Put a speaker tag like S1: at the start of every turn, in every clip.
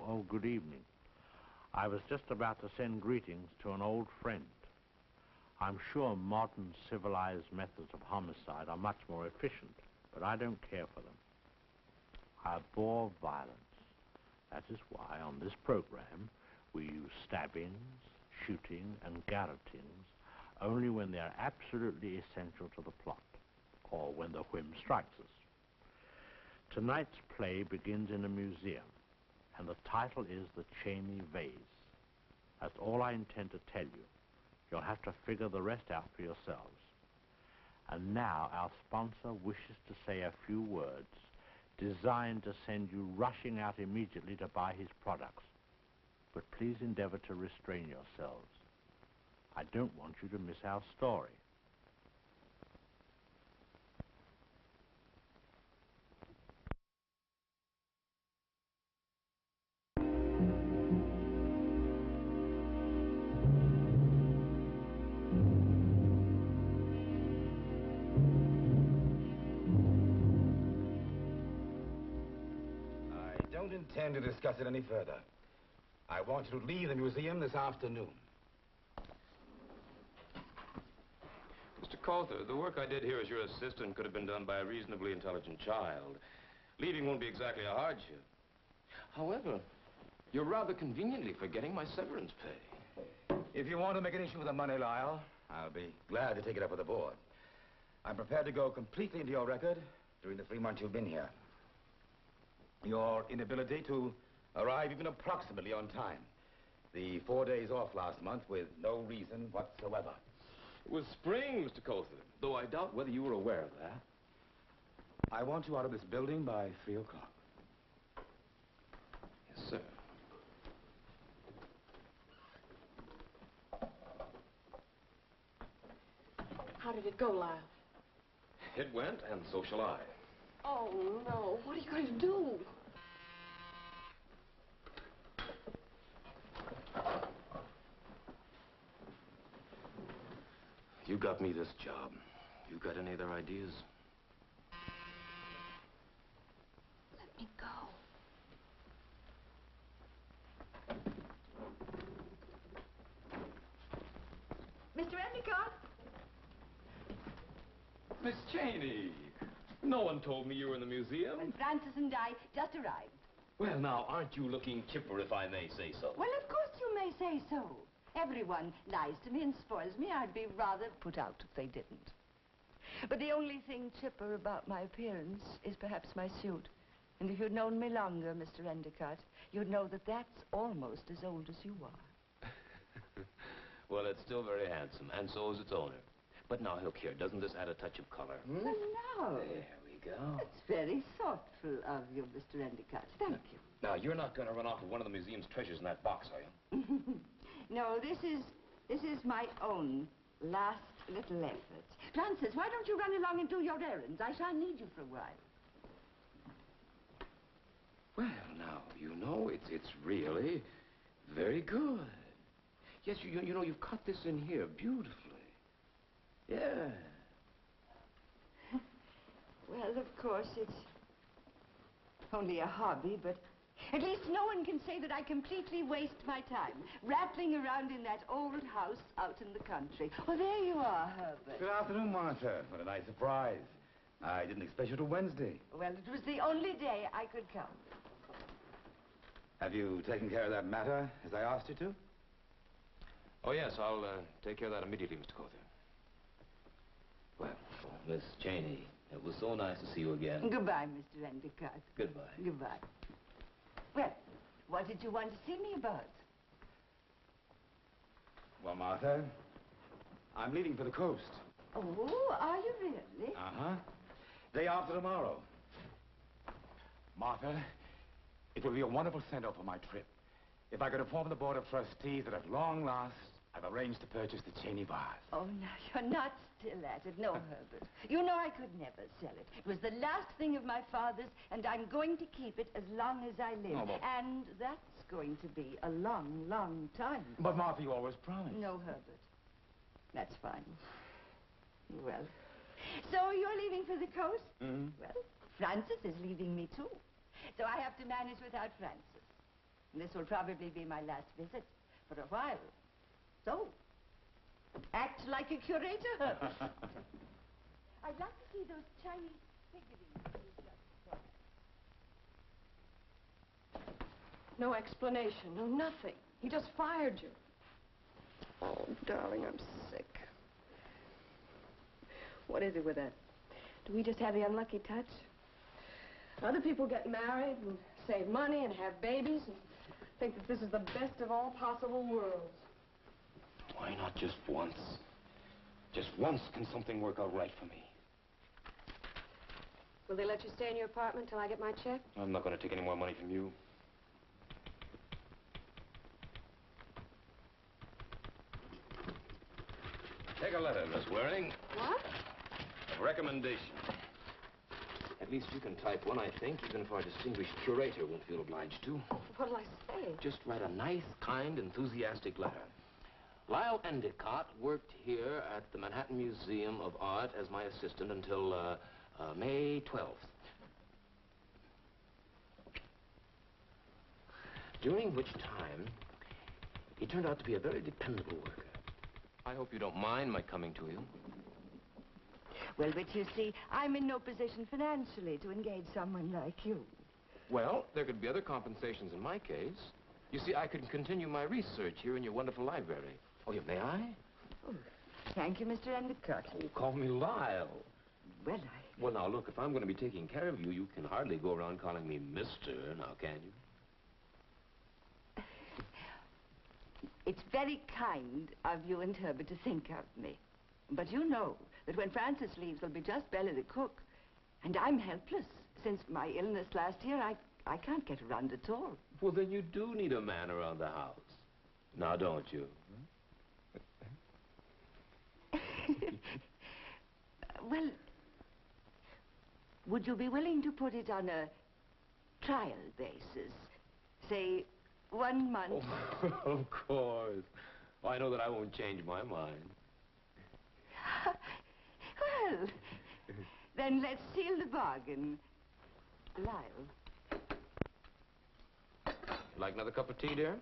S1: Oh, good evening. I was just about to send greetings to an old friend. I'm sure modern civilized methods of homicide are much more efficient, but I don't care for them. I abhor violence. That is why on this program we use stabbings, shooting, and garrotings only when they are absolutely essential to the plot, or when the whim strikes us. Tonight's play begins in a museum, and the title is The Cheney Vase. That's all I intend to tell you. You'll have to figure the rest out for yourselves. And now our sponsor wishes to say a few words designed to send you rushing out immediately to buy his products. But please endeavor to restrain yourselves. I don't want you to miss our story.
S2: I don't intend to discuss it any further. I want you to leave the museum this afternoon.
S3: Mr. Coulter, the work I did here as your assistant could have been done by a reasonably intelligent child. Leaving won't be exactly a hardship. However, you're rather conveniently forgetting my severance pay.
S2: If you want to make an issue with the money, Lyle, I'll be glad to take it up with the board. I'm prepared to go completely into your record during the 3 months you've been here. Your inability to arrive even approximately on time. The 4 days off last month with no reason whatsoever.
S3: It was spring, Mr. Coulter, though I doubt whether you were aware of that.
S2: I want you out of this building by 3 o'clock.
S3: Yes, sir.
S4: How did it go, Lyle?
S3: It went, and so shall I.
S4: Oh, no. What are you going to do?
S3: You got me this job. You got any other ideas?
S4: Let me go. Mr. Endicott?
S3: Miss Cheney, no one told me you were in the museum.
S5: Well, Francis and I just arrived.
S3: Well, now, aren't you looking chipper, if I may say so?
S5: Well, of course you may say so. Everyone lies to me and spoils me. I'd be rather put out if they didn't. But the only thing chipper about my appearance is perhaps my suit. And if you'd known me longer, Mr. Endicott, you'd know that that's almost as old as you are.
S3: Well, it's still very handsome, and so is its owner. But now, look here, doesn't this add a touch of color?
S5: Well, now.
S3: There we go.
S5: That's very thoughtful of you, Mr. Endicott. Thank you.
S3: Now, you're not going to run off with one of the museum's treasures in that box, are you?
S5: No, this is my own last little effort. Francis, why don't you run along and do your errands? I shall need you for a while.
S3: Well, now, you know, it's really very good. Yes, you know, you've cut this in here beautifully. Yeah.
S5: Well, of course, it's only a hobby, but at least no one can say that I completely waste my time rattling around in that old house out in the country. Oh, there you are, Herbert.
S2: Good afternoon, Martha. What a nice surprise. I didn't expect you till Wednesday.
S5: Well, it was the only day I could come.
S2: Have you taken care of that matter as I asked you to?
S3: Oh, yes, I'll take care of that immediately, Mr. Coulter. Well, Miss Cheney, it was so nice to see you again.
S5: Goodbye, Mr. Endicott.
S3: Goodbye.
S5: Goodbye. Well, what did you want to see me about?
S2: Well, Martha, I'm leaving for the coast.
S5: Oh, are you really?
S2: Uh-huh. Day after tomorrow. Martha, it will be a wonderful send-off for my trip. If I could inform the Board of Trustees that at long last, I've arranged to purchase the Cheney vase.
S5: Oh, now, you're not still at it. No, Herbert. You know I could never sell it. It was the last thing of my father's, and I'm going to keep it as long as I live.
S2: Oh, but...
S5: And that's going to be a long, long time.
S2: But, Martha, you always promised.
S5: No, Herbert. That's fine. Well, so you're leaving for the coast?
S2: Mm-hmm.
S5: Well, Francis is leaving me, too. So I have to manage without Francis. This will probably be my last visit for a while. So, act like a curator. I'd like to see those Chinese figurines you just saw.
S4: No explanation, no nothing. He just fired you. Oh, darling, I'm sick. What is it with that? Do we just have the unlucky touch? Other people get married and save money and have babies and think that this is the best of all possible worlds.
S3: Why not just once? Just once can something work out right for me.
S4: Will they let you stay in your apartment till I get my check?
S3: I'm not going to take any more money from you. Take a letter, Miss Waring.
S4: What?
S3: A recommendation. At least you can type one, I think, even if our distinguished curator won't feel obliged to.
S4: What'll I say?
S3: Just write a nice, kind, enthusiastic letter. Lyle Endicott worked here at the Manhattan Museum of Art as my assistant until May 12th. During which time, he turned out to be a very dependable worker. I hope you don't mind my coming to you.
S5: Well, but you see, I'm in no position financially to engage someone like you.
S3: Well, there could be other compensations in my case. You see, I could continue my research here in your wonderful library. Oh, yeah, may I?
S5: Oh, thank you, Mr. Endicott.
S3: Oh, call me Lyle.
S5: Well,
S3: Well, now, look, if I'm going to be taking care of you, you can hardly go around calling me Mister, now, can you?
S5: It's very kind of you and Herbert to think of me. But you know that when Francis leaves, there'll be just Bella the cook. And I'm helpless. Since my illness last year, I can't get around at all.
S3: Well, then you do need a man around the house. Now, don't you?
S5: Well, would you be willing to put it on a trial basis? Say, 1 month.
S3: Oh, of course. I know that I won't change my mind.
S5: Well, then let's seal the bargain. Lyle.
S3: Like another cup of tea, dear?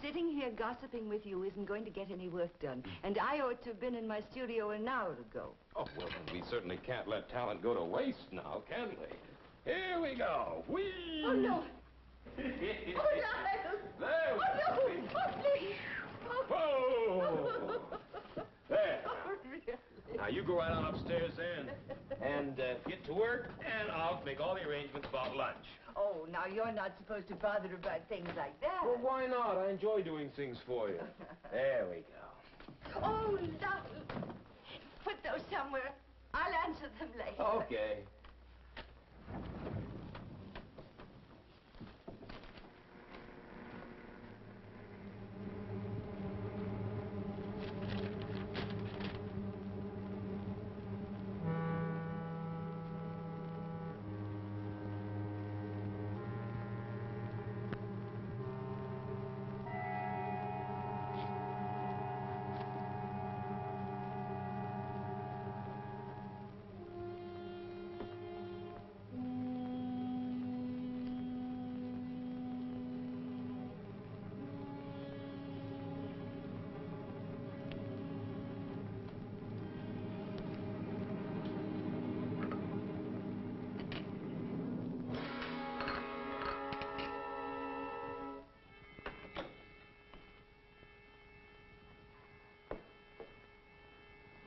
S5: Sitting here gossiping with you isn't going to get any work done. And I ought to have been in my studio an hour ago.
S3: Oh, well, then we certainly can't let talent go to waste now, can we? Here we go. Whee!
S4: Oh, no.
S3: There
S4: Oh, no.
S3: we
S4: Oh, no. Oh, please.
S3: Whoa! There.
S4: Oh, really?
S3: Now, you go right on upstairs there and get to work, and I'll make all the arrangements about lunch.
S5: Oh, now you're not supposed to bother about things like that.
S3: Well, why not? I enjoy doing things for you. There we go.
S5: Oh, Lyle. Put those somewhere. I'll answer them later.
S3: Okay.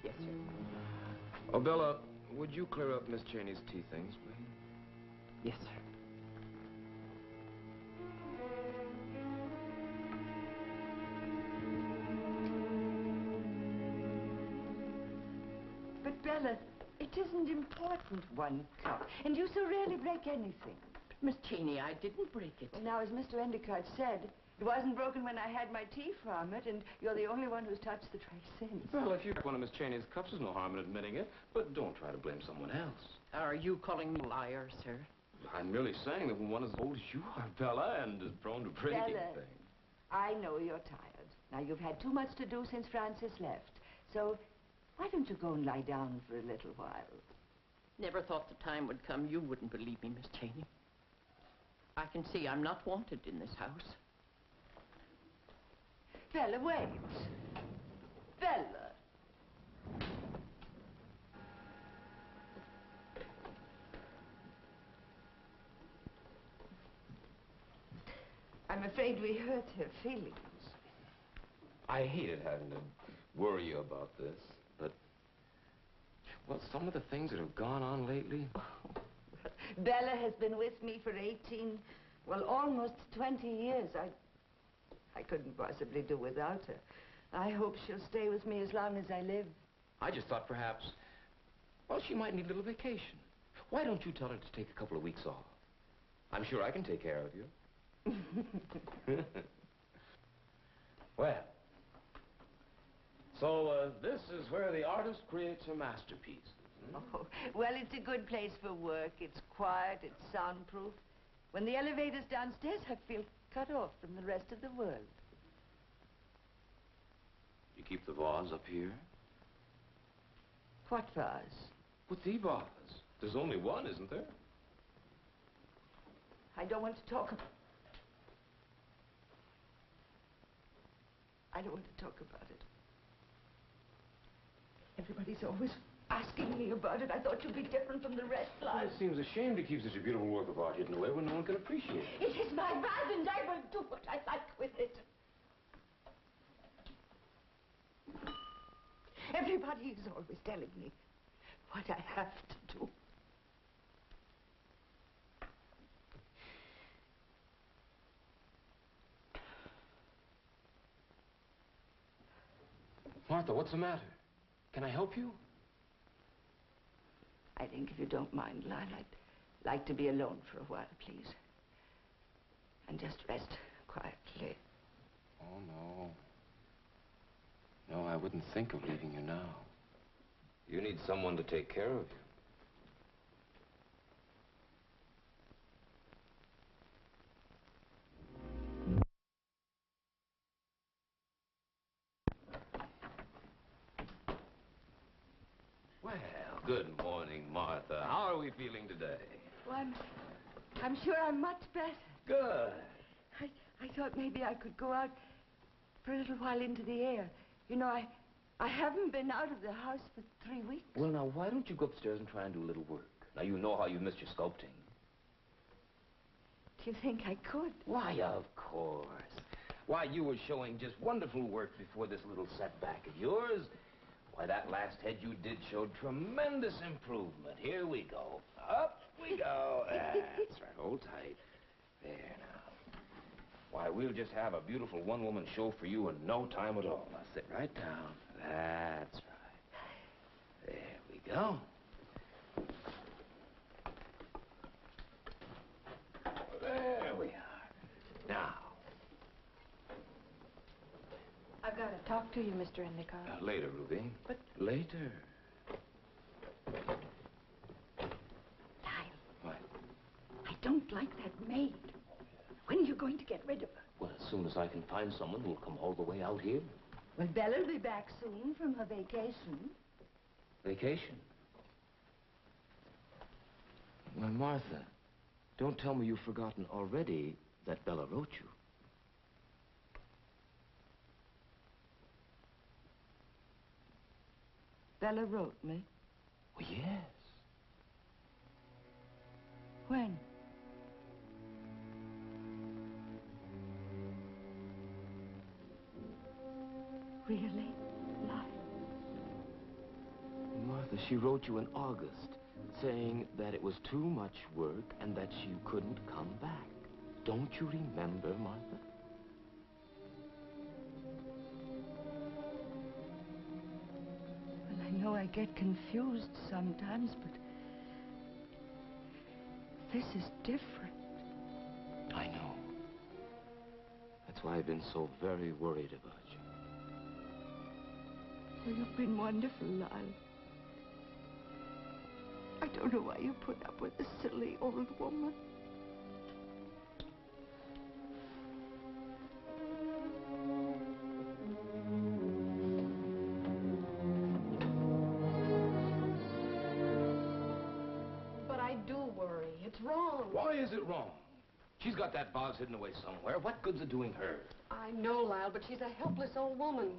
S5: Yes, sir.
S3: Oh, Bella, would you clear up Miss Cheney's tea things, please?
S5: Yes, sir. But, Bella, it isn't important, 1 cup. And you so rarely break anything.
S6: Miss Cheney, I didn't break it.
S5: Well, now, as Mr. Endicott said, it wasn't broken when I had my tea from it, and you're the only one who's touched the tray since.
S3: Well, if you took one of Miss Cheney's cups, there's no harm in admitting it. But don't try to blame someone else.
S6: Are you calling me a liar, sir?
S3: I'm merely saying that when one as old as you are, Bella, and is prone to breaking
S5: Bella,
S3: things.
S5: I know you're tired. Now, you've had too much to do since Francis left. So, why don't you go and lie down for a little while?
S6: Never thought the time would come you wouldn't believe me, Miss Cheney. I can see I'm not wanted in this house.
S5: Bella, wait. Bella. I'm afraid we hurt her feelings.
S3: I hated having to worry you about this, but... Well, some of the things that have gone on lately...
S5: Bella has been with me for 18, well, almost 20 years. I couldn't possibly do without her. I hope she'll stay with me as long as I live.
S3: I just thought perhaps, well, she might need a little vacation. Why don't you tell her to take a couple of weeks off? I'm sure I can take care of you. Well, so this is where the artist creates her masterpiece.
S5: Oh, well, it's a good place for work. It's quiet, it's soundproof. When the elevator's downstairs, I feel cut off from the rest of the world.
S3: You keep the vase up here?
S5: What vase?
S3: What's the vase? There's only one, isn't there?
S5: I don't want to talk about... I don't want to talk about it. Everybody's always asking me about it. I thought you'd be different from the rest,
S3: Well,
S5: Clive.
S3: it seems a shame to keep such a beautiful work of art hidden away when no one can appreciate it.
S5: It is my vase, and I will do what I like with it. Everybody is always telling me what I have to do.
S3: Martha, what's the matter? Can I help you?
S5: I think if you don't mind, Lyle, I'd like to be alone for a while, please. And just rest quietly.
S3: Oh, no. No, I wouldn't think of leaving you now. You need someone to take care of you. Well, good morning, Martha. How are we feeling today?
S5: Well, I'm sure I'm much better.
S3: Good.
S5: I thought maybe I could go out for a little while into the air. You know, I haven't been out of the house for 3 weeks.
S3: Well, now, why don't you go upstairs and try and do a little work? Now, you know how you missed your sculpting.
S5: Do you think I could?
S3: Why, of course. Why, you were showing just wonderful work before this little setback of yours. Why, that last head you did showed tremendous improvement. Here we go. Up we go. That's right. Hold tight. There now. Why, we'll just have a beautiful one-woman show for you in no time at all. Now, sit right down. That's right. There we go. There we are. Now.
S4: I've got to talk to you, Mr. Endicott.
S3: Later, Ruby.
S4: But...
S3: Later.
S5: Lyle,
S3: What?
S5: I don't like that maid. When are you going to get rid of her?
S3: Well, as soon as I can find someone who'll come all the way out here.
S5: Well, Bella'll be back soon from her vacation.
S3: Vacation? Well, Martha, don't tell me you've forgotten already that Bella wrote you.
S5: Bella wrote me.
S3: Well, yes.
S5: When? Really? Lyle?
S3: Martha, she wrote you in August, saying that it was too much work and that she couldn't come back. Don't you remember, Martha?
S5: Well, I know I get confused sometimes, but this is different.
S3: I know. That's why I've been so very worried about you.
S5: Well, you've been wonderful, Lyle. I don't know why you put up with this silly old woman.
S4: But I do worry. It's wrong.
S3: Why is it wrong? She's got that vase hidden away somewhere. What good's it doing her?
S4: I know, Lyle, but she's a helpless old woman.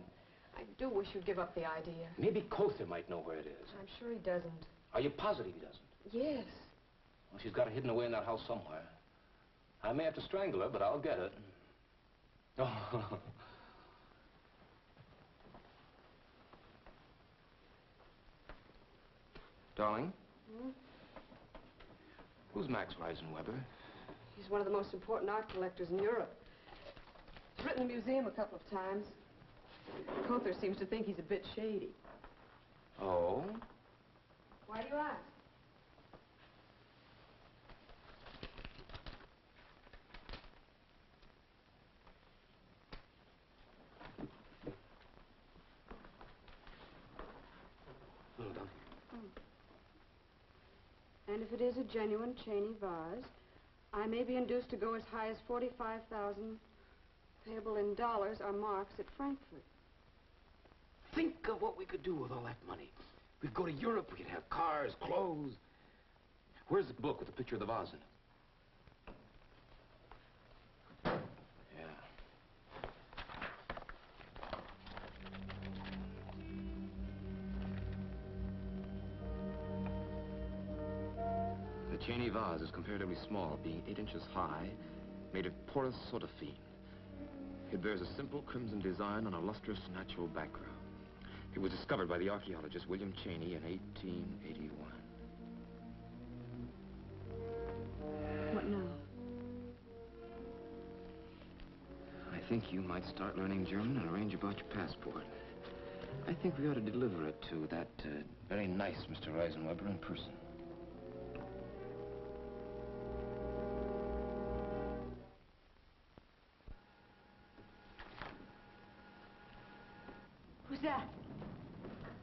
S4: I do wish you'd give up the idea.
S3: Maybe Cother might know where it is.
S4: I'm sure he doesn't.
S3: Are you positive he doesn't?
S4: Yes.
S3: Well, she's got it hidden away in that house somewhere. I may have to strangle her, but I'll get it. Oh. Darling?
S4: Hmm?
S3: Who's Max Reisenweber?
S4: He's one of the most important art collectors in Europe. He's written in the museum a couple of times. Cother seems to think he's a bit shady.
S3: Oh?
S4: Why do you ask? And if it is a genuine Cheney vase, I may be induced to go as high as 45,000, payable in dollars or marks at Frankfurt.
S3: Think of what we could do with all that money. We'd go to Europe, we could have cars, clothes. Where's the book with the picture of the vase in it? Yeah. The Cheney vase is comparatively small, being 8 inches high, made of porous sodaphene. It bears a simple crimson design on a lustrous natural background. It was discovered by the archaeologist William Cheney in 1881.
S4: What now?
S3: I think you might start learning German and arrange about your passport. I think we ought to deliver it to that very nice Mr. Reisenweber in person.
S7: Who's that?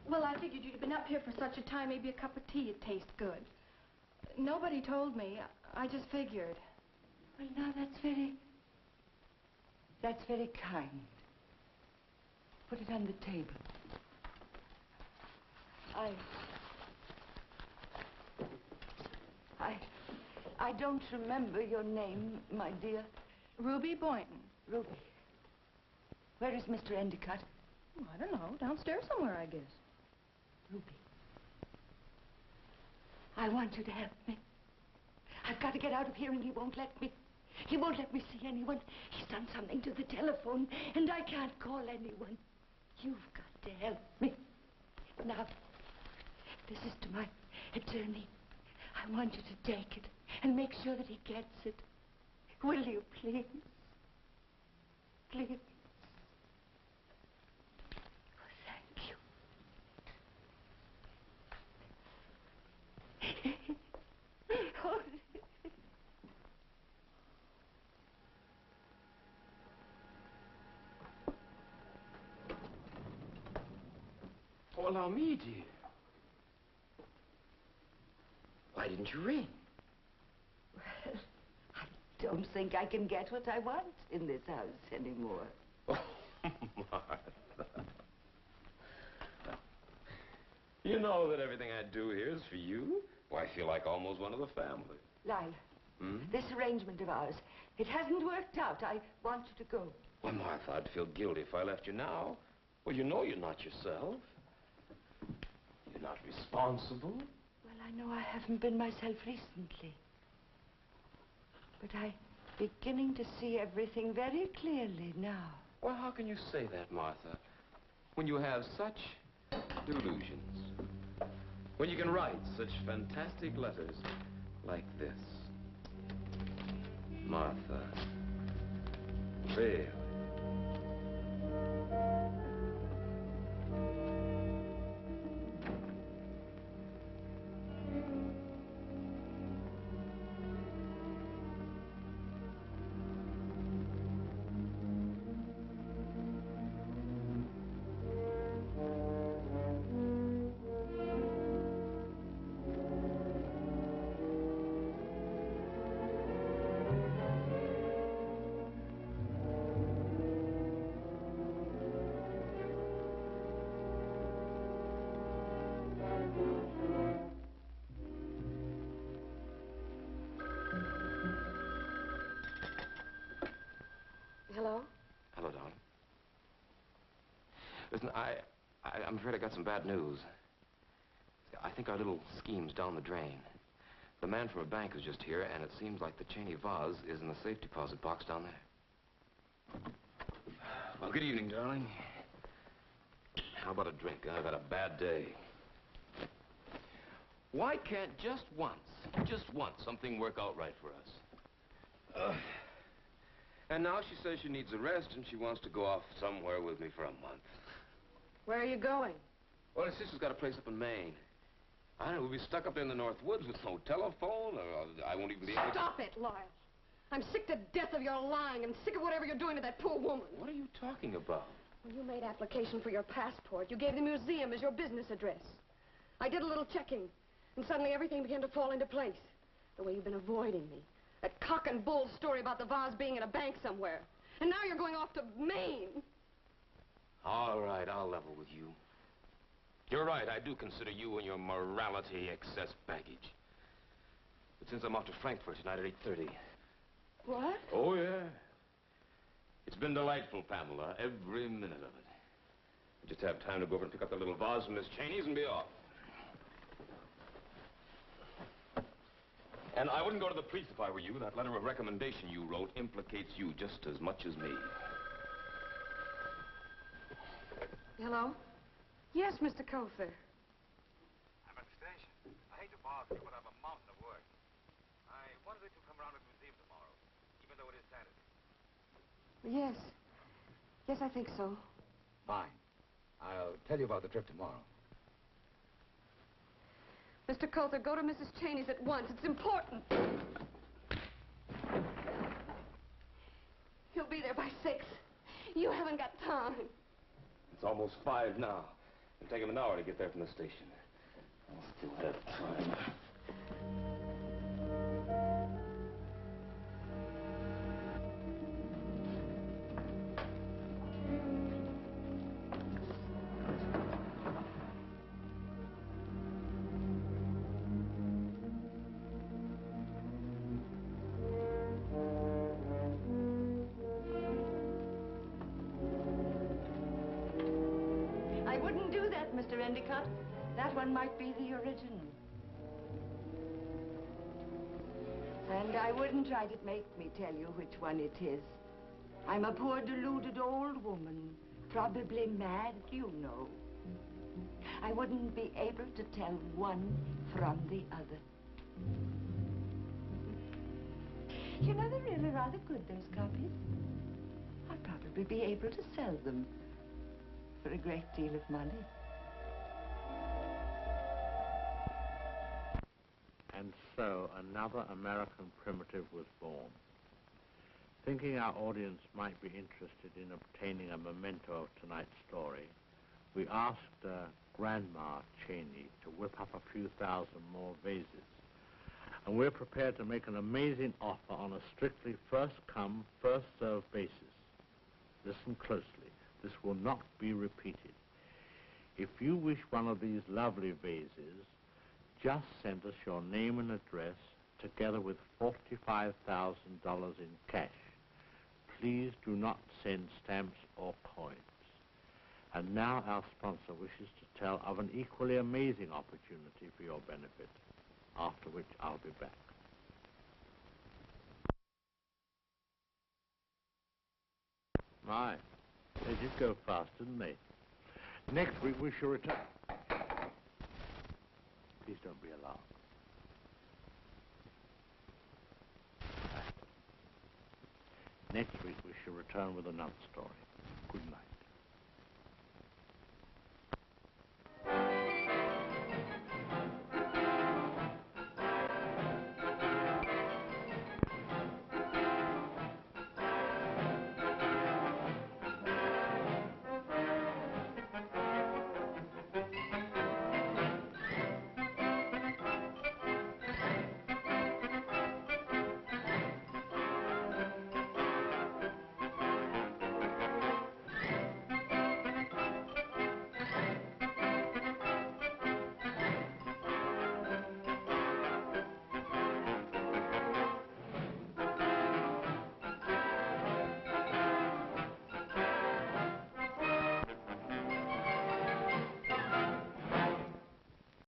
S7: Well, I figured you'd have been up here for such a time, maybe a cup of tea would taste good. Nobody told me. I just figured.
S5: Well, now, that's very kind. Put it on the table. I don't remember your name, my dear.
S7: Ruby Boynton.
S5: Ruby. Where is Mr. Endicott?
S7: Oh, I don't know. Downstairs somewhere, I guess.
S5: Ruby. I want you to help me. I've got to get out of here, and he won't let me. He won't let me see anyone. He's done something to the telephone, and I can't call anyone. You've got to help me. Now, this is to my attorney. I want you to take it and make sure that he gets it. Will you, please? Please. Oh, thank you. Oh.
S3: Oh, allow me, dear. Why didn't you ring?
S5: Well, I don't think I can get what I want in this house anymore.
S3: Oh, Martha. You know that everything I do here is for you. Well, I feel like almost one of the family.
S5: Lyle,
S3: Hmm?
S5: this arrangement of ours, it hasn't worked out. I want you to go.
S3: Well, Martha, I'd feel guilty if I left you now. Well, you know you're not yourself. You're not responsible.
S5: Well, I know I haven't been myself recently. But I'm beginning to see everything very clearly now.
S3: Well, how can you say that, Martha, when you have such delusions? When you can write such fantastic letters like this? Martha, really? Listen, I'm afraid I got some bad news. I think our little scheme's down the drain. The man from a bank is just here, and it seems like the Cheney vase is in the safe deposit box down there. Well, good evening, darling. How about a drink? I've had a bad day. Why can't just once, something work out right for us? And now she says she needs a rest, and she wants to go off somewhere with me for a month.
S4: Where are you going?
S3: Well, her sister's got a place up in Maine. I don't know, we'll be stuck up there in the North Woods with no telephone, or I won't even be able to...
S4: Stop it, Lyle. I'm sick to death of your lying and sick of whatever you're doing to that poor woman.
S3: What are you talking about?
S4: When you made application for your passport, you gave the museum as your business address. I did a little checking, and suddenly everything began to fall into place. The way you've been avoiding me. That cock and bull story about the vase being in a bank somewhere. And now you're going off to Maine.
S3: All right, I'll level with you. You're right, I do consider you and your morality excess baggage. But since I'm off to Frankfurt tonight at 8:30...
S4: What?
S3: Oh, yeah. It's been delightful, Pamela, every minute of it. I just have time to go over and pick up the little vase from Miss Cheney's and be off. And I wouldn't go to the police if I were you. That letter of recommendation you wrote implicates you just as much as me.
S4: Hello? Yes, Mr. Colfer.
S2: I'm at the station. I hate to bother you, but I have a mountain of work. I wondered if you'd come around to the museum tomorrow, even though it is Saturday.
S4: Yes. Yes, I think so.
S2: Fine. I'll tell you about the trip tomorrow.
S4: Mr. Colfer, go to Mrs. Cheney's at once. It's important. He'll be there by 6. You haven't got time.
S3: It's almost 5 now. It'll take him an hour to get there from the station. I'll still have time.
S5: Mr. Endicott, that one might be the original. And I wouldn't try to make me tell you which one it is. I'm a poor deluded old woman, probably mad, you know. I wouldn't be able to tell one from the other. You know, they're really rather good, those copies. I'll probably be able to sell them for a great deal of money.
S1: And so another American primitive was born. Thinking our audience might be interested in obtaining a memento of tonight's story, we asked Grandma Cheney to whip up a few thousand more vases. And we're prepared to make an amazing offer on a strictly first-come, first-served basis. Listen closely. This will not be repeated. If you wish one of these lovely vases, just send us your name and address together with $45,000 in cash. Please do not send stamps or coins. And now our sponsor wishes to tell of an equally amazing opportunity for your benefit, after which I'll be back. My, they did go fast, didn't they? Next week we shall return. Please don't be alarmed. Next week we shall return with another story. Good night.